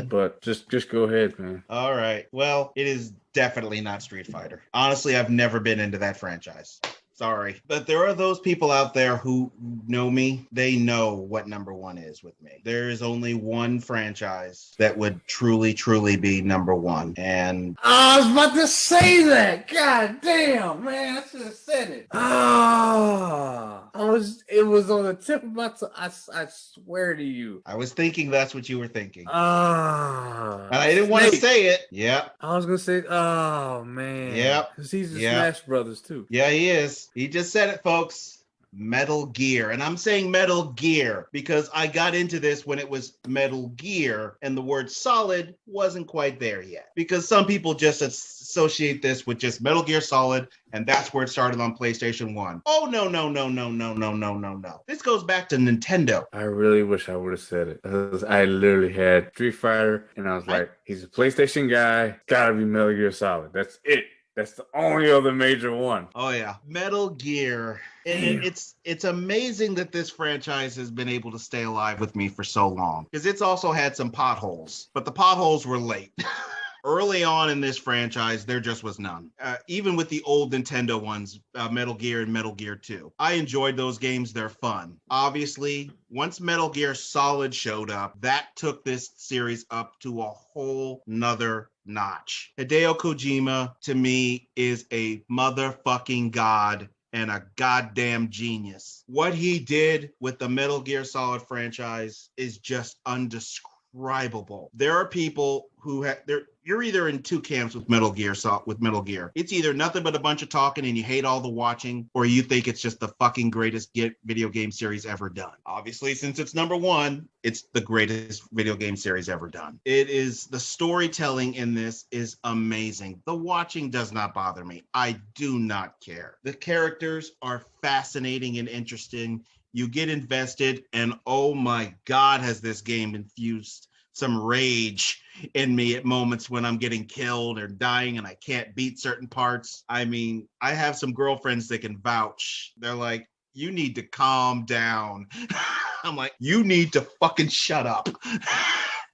But just go ahead, man. All right. Well, it is definitely not Street Fighter. Honestly, I've never been into that franchise. Sorry. But there are those people out there who know me. They know what number one is with me. There is only one franchise that would truly, truly be number one. And I was about to say that. God damn, man. I should have said it. It was on the tip of my tongue. I swear to you. I was thinking that's what you were thinking. And I didn't want to say it. Yep. I was going to say, oh, man. Yep. Because he's the Smash Brothers, too. Yeah, he is. He just said it, folks. Metal Gear. And I'm saying Metal Gear because I got into this when it was Metal Gear and the word solid wasn't quite there yet. Because some people just associate this with just Metal Gear Solid, and that's where it started on PlayStation 1. Oh, no. This goes back to Nintendo. I really wish I would have said it. I literally had Street Fighter, and I was like, he's a PlayStation guy. Gotta be Metal Gear Solid. That's it. That's the only other major one. Oh, yeah. Metal Gear. And it's amazing that this franchise has been able to stay alive with me for so long. Because it's also had some potholes. But the potholes were late. Early on in this franchise, there just was none. Even with the old Nintendo ones, Metal Gear and Metal Gear 2. I enjoyed those games. They're fun. Obviously, once Metal Gear Solid showed up, that took this series up to a whole nother notch. Hideo Kojima, to me, is a motherfucking god and a goddamn genius. What he did with the Metal Gear Solid franchise is just undescribable. There are people who you're either in two camps with Metal Gear. It's either nothing but a bunch of talking and you hate all the watching, or you think it's just the fucking greatest video game series ever done. Obviously, since it's number one, it's the greatest video game series ever done. It is, the storytelling in this is amazing. The watching does not bother me. I do not care. The characters are fascinating and interesting. You get invested, and oh my God, has this game infused some rage in me at moments when I'm getting killed or dying and I can't beat certain parts. I mean, I have some girlfriends that can vouch. They're like, you need to calm down. I'm like, you need to fucking shut up.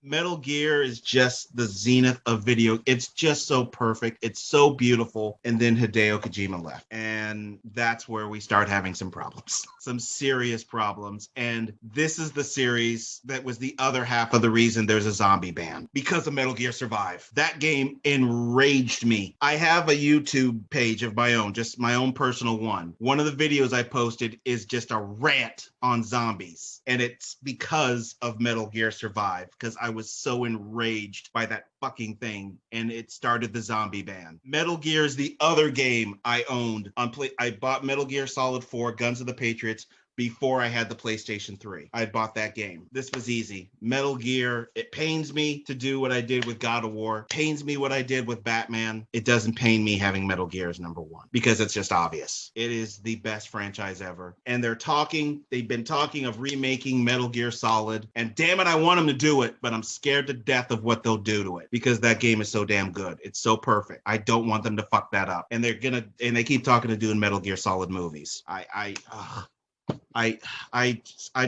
Metal Gear is just the zenith of video. It's just so perfect. It's so beautiful. And then Hideo Kojima left. And that's where we start having some problems, some serious problems. And this is the series that was the other half of the reason there's a zombie ban, because of Metal Gear Survive. That game enraged me. I have a YouTube page of my own, just my own personal one. One of the videos I posted is just a rant on zombies. And it's because of Metal Gear Survive, because I was so enraged by that fucking thing, and it started the zombie ban. Metal Gear is the other game I owned on I bought Metal Gear Solid 4 Guns of the Patriots before I had the PlayStation 3. I had bought that game. This was easy. Metal Gear, it pains me to do what I did with God of War. Pains me what I did with Batman. It doesn't pain me having Metal Gear as number one, because it's just obvious. It is the best franchise ever. And they've been talking of remaking Metal Gear Solid, and damn it, I want them to do it, but I'm scared to death of what they'll do to it, because that game is so damn good. It's so perfect. I don't want them to fuck that up. And they keep talking to doing Metal Gear Solid movies. I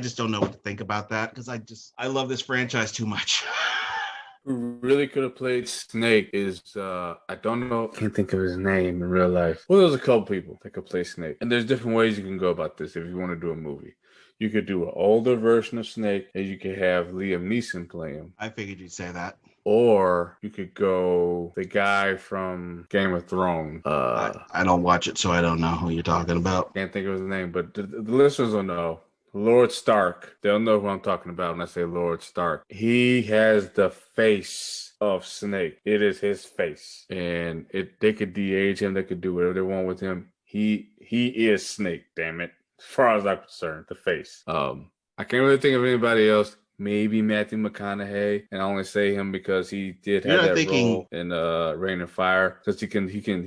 just don't know what to think about that, because I love this franchise too much. Who really could have played Snake is I don't know, can't think of his name in real life. Well, there's a couple people that could play Snake, and there's different ways you can go about this if you want to do a movie. You could do an older version of Snake, and you could have Liam Neeson play him. I figured you'd say that. Or you could go the guy from Game of Thrones. I don't watch it, so I don't know who you're talking about. Can't think of his name, but the listeners will know. Lord Stark. They'll know who I'm talking about when I say Lord Stark. He has the face of Snake. It is his face. And they could de-age him. They could do whatever they want with him. He is Snake, damn it. As far as I'm concerned, the face. I can't really think of anybody else. Maybe Matthew McConaughey, and I only say him because he did have that role in Rain and Fire, because he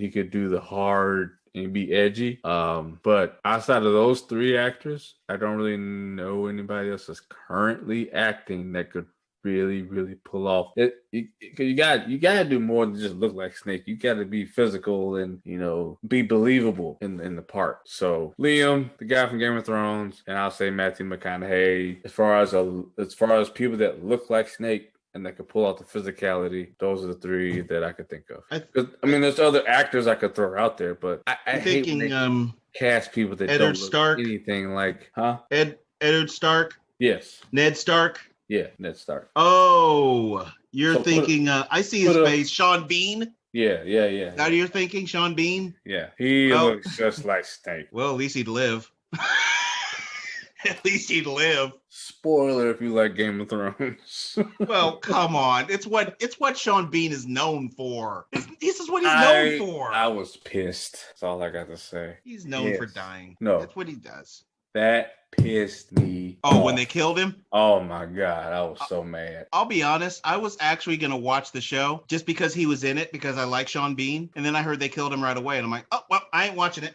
could do the hard and be edgy. But outside of those three actors, I don't really know anybody else that's currently acting that could really pull off it. You gotta do more than just look like Snake. You gotta be physical and be believable in the part. So Liam, the guy from Game of Thrones, and I'll say Matthew McConaughey. As far as people that look like Snake and that could pull out the physicality, those are the three that I could think of. I mean, there's other actors I could throw out there, but I'm thinking cast people that Eddard don't look Stark. anything like, huh? Eddard Stark. Yes. Ned Stark. Yeah, Ned Stark. Oh, you're So thinking. I see his face. Sean Bean. Yeah. Now you're thinking Sean Bean. Yeah, he looks just like Snake. Well, at least he'd live. At least he'd live. Spoiler if you like Game of Thrones. Well, come on. It's what Sean Bean is known for. This is what he's known for. I was pissed. That's all I got to say. He's known for dying. No. That's what he does. That pissed me off. When When they killed him? Oh my God. I was so mad. I'll be honest. I was actually going to watch the show just because he was in it, because I like Sean Bean. And then I heard they killed him right away. And I'm like, oh, well, I ain't watching it.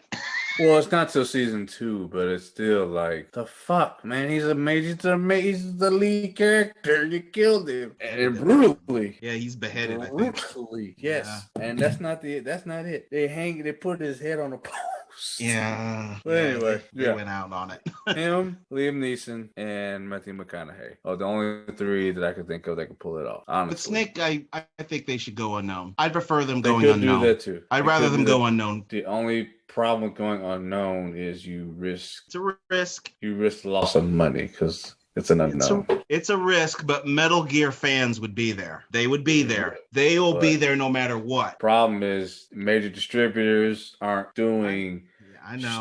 Well, it's not till season 2, but it's still like, the fuck, man. He's he's the lead character. You killed him. And brutally. Yeah, he's beheaded, brutally. I think. Yes. Yeah. And that's not it. They put his head on a post. Yeah. But anyway, they went out on it. Him, Liam Neeson, and Matthew McConaughey are the only 3 that I could think of that could pull it off. Honestly. But Snake, I think they should go unknown. I'd prefer them they going could unknown. Do that too. I'd rather them go unknown. The only problem with going unknown is you risk. It's a risk. You risk loss of money because it's an unknown. It's a risk, but Metal Gear fans would be there. They would be there. They will be there no matter what. Problem is, major distributors aren't doing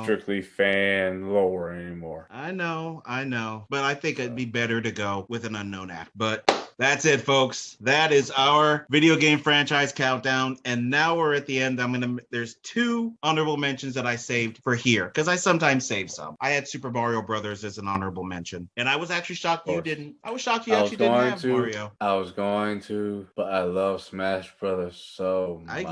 strictly fan lore anymore. I know. But I think it'd be better to go with an unknown act. But that's it, folks. That is our video game franchise countdown. And now we're at the end. There's 2 honorable mentions that I saved for here, because I sometimes save some. I had Super Mario Brothers as an honorable mention. And I was actually shocked you didn't. I was shocked you actually didn't have Mario. I was going to, but I love Smash Brothers so much.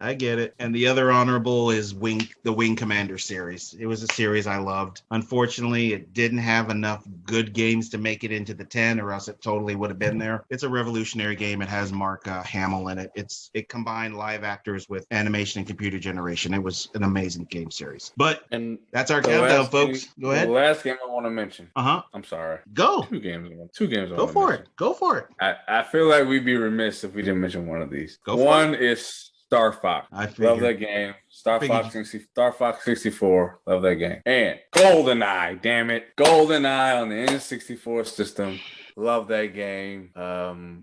I get it. And the other honorable is the Wing Commander series. It was a series I loved. Unfortunately, it didn't have enough good games to make it into the 10, or else it totally would have been there. It's a revolutionary game. It has Mark Hamill in it. It combined live actors with animation and computer generation. It was an amazing game series. But that's our countdown, folks. Go ahead. The last game I want to mention. I'm sorry. Go. 2 games. Go for it. Go for it. I feel like we'd be remiss if we didn't mention one of these. One is Star Fox. I love that game. Star Fox 64. Love that game. And GoldenEye. Damn it. GoldenEye on the N64 system. Love that game.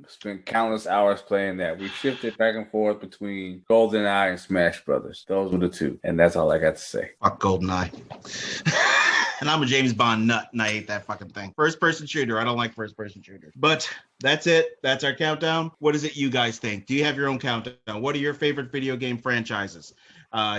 Spent countless hours playing that. We shifted back and forth between GoldenEye and Smash Brothers. Those were the 2. And that's all I got to say. Fuck GoldenEye. And I'm a James Bond nut, and I hate that fucking thing. First-person shooter. I don't like first-person shooters. But that's it. That's our countdown. What is it you guys think? Do you have your own countdown? What are your favorite video game franchises?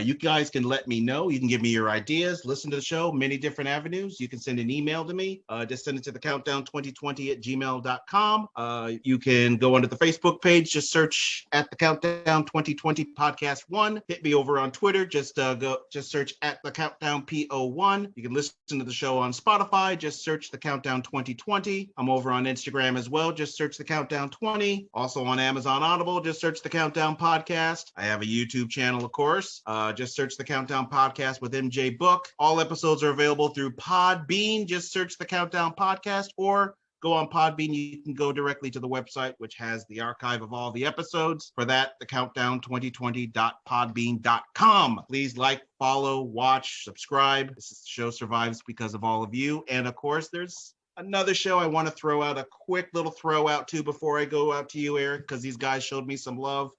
You guys can let me know. You can give me your ideas. Listen to the show. Many different avenues. You can send an email to me. Just send it to thecountdown2020@gmail.com. You can go onto the Facebook page. Just search at the Countdown 2020 Podcast 1. Hit me over on Twitter. Just search at the Countdown PO1. You can listen to the show on Spotify. Just search the Countdown 2020. I'm over on Instagram as well. Just search the Countdown 20. Also on Amazon Audible. Just search the Countdown Podcast. I have a YouTube channel, of course. Just search the Countdown Podcast with MJ Book. All episodes are available through Podbean. Just search the Countdown Podcast, or go on Podbean. You can go directly to the website, which has the archive of all the episodes. For that, thecountdown2020.podbean.com. Please like, follow, watch, subscribe. This show survives because of all of you. And of course, there's another show I want to throw out a quick little throw out to before I go out to you, Eric, because these guys showed me some love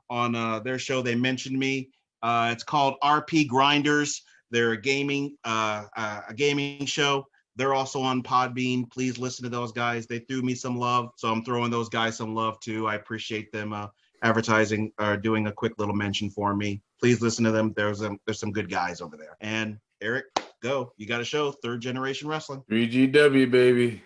on their show. They mentioned me. It's called RP Grinders. They're a gaming show. They're also on Podbean. Please listen to those guys. They threw me some love, so I'm throwing those guys some love too. I appreciate them advertising or doing a quick little mention for me. Please listen to them. There's some good guys over there. And Eric, go. You got a show, Third Generation Wrestling. 3GW, baby.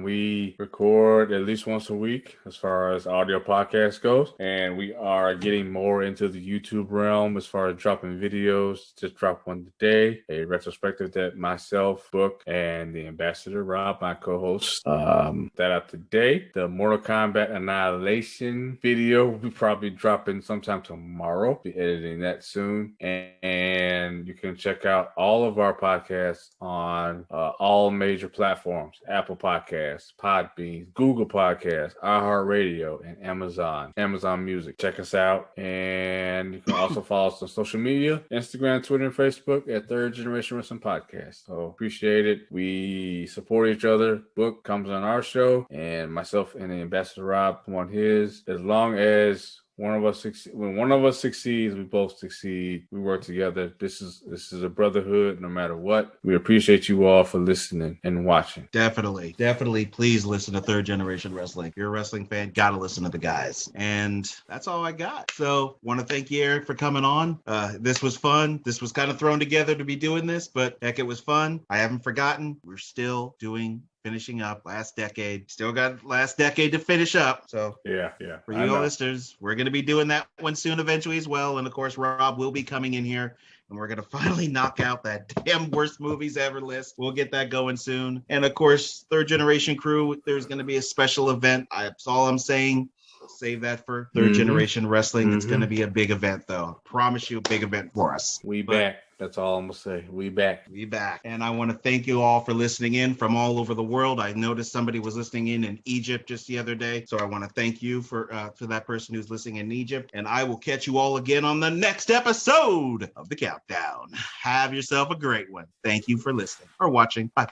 We record at least once a week as far as audio podcast goes, and we are getting more into the YouTube realm as far as dropping videos. Just dropped one today, a retrospective that myself, Book, and the Ambassador Rob, my co-host, that up today. The Mortal Kombat Annihilation video will be probably dropping sometime tomorrow. Be editing that soon, and you can check out all of our podcasts on all major platforms: Apple Podcasts, Podcasts, Podbean, Google Podcasts, iHeartRadio, and Amazon Music. Check us out. And you can also follow us on social media, Instagram, Twitter, and Facebook at Third Generation Wrestling Podcast. So appreciate it. We support each other. Book comes on our show, and myself and the Ambassador Rob come on his. As long as when one of us succeeds, we both succeed. We work together. This is a brotherhood no matter what. We appreciate you all for listening and watching. Definitely. Please listen to Third Generation Wrestling. If you're a wrestling fan, gotta listen to the guys. And that's all I got. So want to thank you, Eric, for coming on. This was fun. This was kind of thrown together to be doing this, but heck, it was fun. I haven't forgotten. We're still finishing up last decade. Still got last decade to finish up. So yeah. For you listeners, we're going to be doing that one soon eventually as well. And of course, Rob will be coming in here and we're going to finally knock out that damn worst movies ever list. We'll get that going soon. And of course, Third Generation Crew, there's going to be a special event. That's all I'm saying. Save that for Third Generation Wrestling. It's going to be a big event, though. I promise you, a big event for us. Back. That's all I'm going to say. We back. And I want to thank you all for listening in from all over the world. I noticed somebody was listening in Egypt just the other day. So I want to thank you for that person who's listening in Egypt. And I will catch you all again on the next episode of The Countdown. Have yourself a great one. Thank you for listening or watching. Bye.